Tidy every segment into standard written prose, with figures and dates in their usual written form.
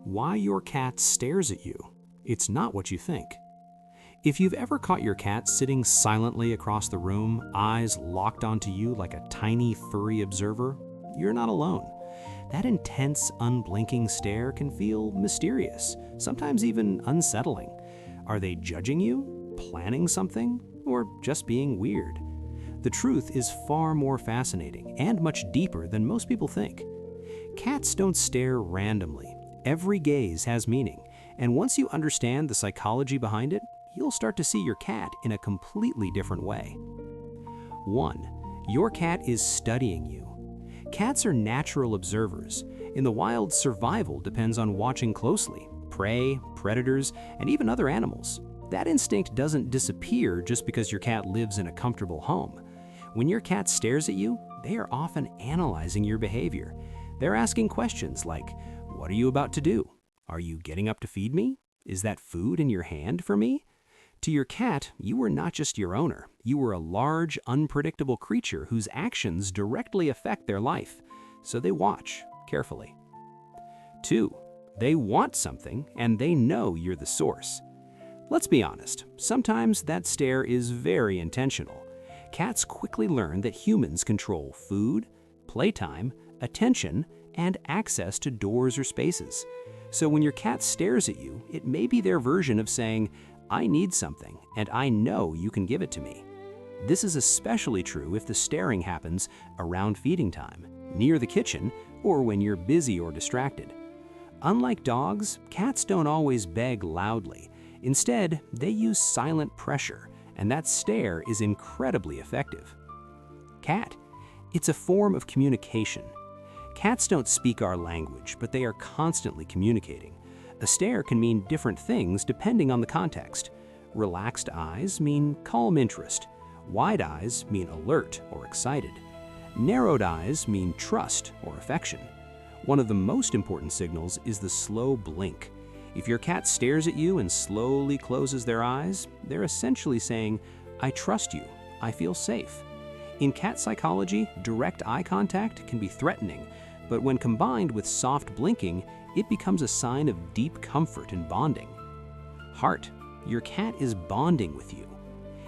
Why your cat stares at you. It's not what you think. If you've ever caught your cat sitting silently across the room, eyes locked onto you like a tiny furry observer, you're not alone. That intense, unblinking stare can feel mysterious, sometimes even unsettling. Are they judging you, planning something, or just being weird? The truth is far more fascinating and much deeper than most people think. Cats don't stare randomly. Every gaze has meaning, and once you understand the psychology behind it, you'll start to see your cat in a completely different way. 1. Your cat is studying you. Cats are natural observers. In the wild, survival depends on watching closely, prey, predators, and even other animals. That instinct doesn't disappear just because your cat lives in a comfortable home. When your cat stares at you, they are often analyzing your behavior. They're asking questions like, "What are you about to do? Are you getting up to feed me? Is that food in your hand for me?" To your cat, you are not just your owner. You are a large, unpredictable creature whose actions directly affect their life, so they watch carefully. 2. They want something, and they know you're the source. Let's be honest, sometimes that stare is very intentional. Cats quickly learn that humans control food, playtime, attention, and access to doors or spaces. So when your cat stares at you, it may be their version of saying, "I need something, and I know you can give it to me." This is especially true if the staring happens around feeding time, near the kitchen, or when you're busy or distracted. Unlike dogs, cats don't always beg loudly. Instead, they use silent pressure, and that stare is incredibly effective. Cat. It's a form of communication. Cats don't speak our language, but they are constantly communicating. A stare can mean different things depending on the context. Relaxed eyes mean calm interest. Wide eyes mean alert or excited. Narrowed eyes mean trust or affection. One of the most important signals is the slow blink. If your cat stares at you and slowly closes their eyes, they're essentially saying, "I trust you, I feel safe." In cat psychology, direct eye contact can be threatening, but when combined with soft blinking, it becomes a sign of deep comfort and bonding. Heart. Your cat is bonding with you.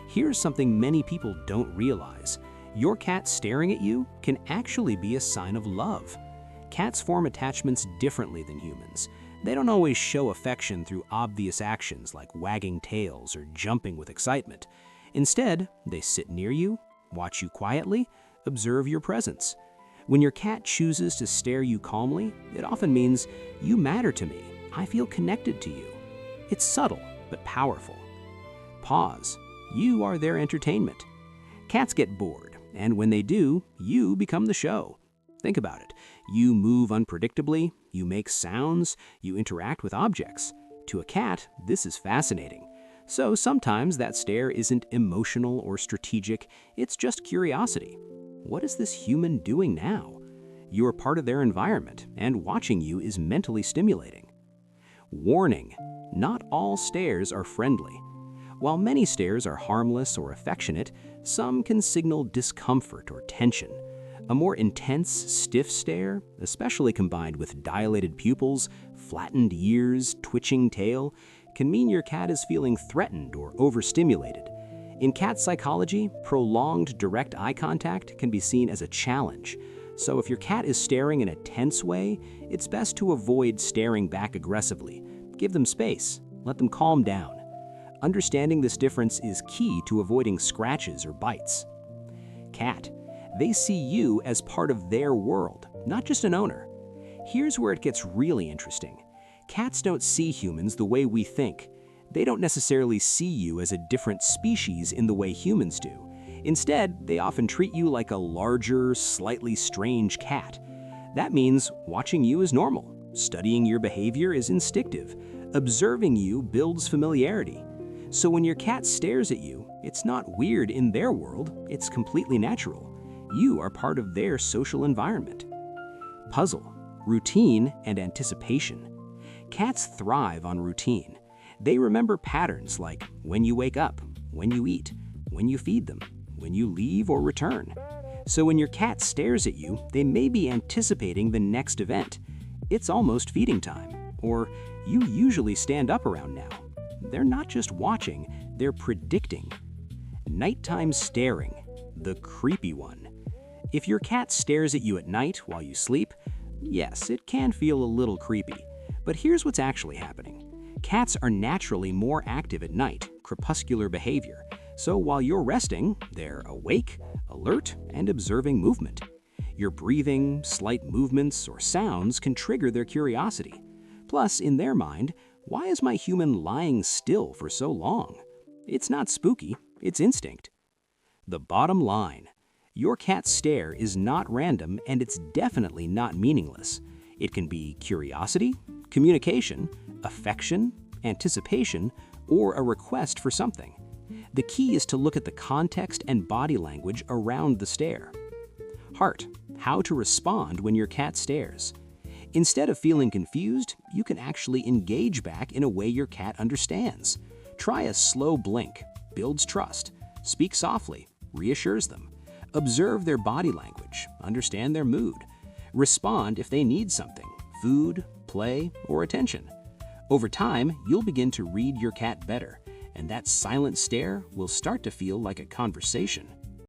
Here's something many people don't realize. Your cat staring at you can actually be a sign of love. Cats form attachments differently than humans. They don't always show affection through obvious actions like wagging tails or jumping with excitement. Instead, they sit near you, watch you quietly, observe your presence. When your cat chooses to stare you calmly, it often means, "You matter to me. I feel connected to you." It's subtle, but powerful. Pause. You are their entertainment. Cats get bored, and when they do, you become the show. Think about it. You move unpredictably, you make sounds, you interact with objects. To a cat, this is fascinating. So sometimes that stare isn't emotional or strategic, it's just curiosity. What is this human doing now? You are part of their environment, and watching you is mentally stimulating. Warning: not all stares are friendly. While many stares are harmless or affectionate, some can signal discomfort or tension. A more intense, stiff stare, especially combined with dilated pupils, flattened ears, twitching tail, can mean your cat is feeling threatened or overstimulated. In cat psychology, prolonged direct eye contact can be seen as a challenge. So if your cat is staring in a tense way, it's best to avoid staring back aggressively. Give them space, let them calm down. Understanding this difference is key to avoiding scratches or bites. Cat. They see you as part of their world, not just an owner. Here's where it gets really interesting. Cats don't see humans the way we think. They don't necessarily see you as a different species in the way humans do. Instead, they often treat you like a larger, slightly strange cat. That means watching you is normal, studying your behavior is instinctive, observing you builds familiarity. So when your cat stares at you, it's not weird in their world, it's completely natural. You are part of their social environment. Puzzle, routine, and anticipation. Cats thrive on routine. They remember patterns like when you wake up, when you eat, when you feed them, when you leave or return. So when your cat stares at you, they may be anticipating the next event. It's almost feeding time, or "You usually stand up around now." They're not just watching, they're predicting. Nighttime staring, the creepy one. If your cat stares at you at night while you sleep, yes, it can feel a little creepy. But here's what's actually happening. Cats are naturally more active at night, crepuscular behavior. So while you're resting, they're awake, alert, and observing movement. Your breathing, slight movements, or sounds can trigger their curiosity. Plus, in their mind, why is my human lying still for so long? It's not spooky, it's instinct. The bottom line: your cat's stare is not random, and it's definitely not meaningless. It can be curiosity, communication, affection, anticipation, or a request for something. The key is to look at the context and body language around the stare. Heart: how to respond when your cat stares. Instead of feeling confused, you can actually engage back in a way your cat understands. Try a slow blink, builds trust. Speak softly, reassures them. Observe their body language, understand their mood. Respond if they need something: food, play, or attention. Over time, you'll begin to read your cat better, and that silent stare will start to feel like a conversation.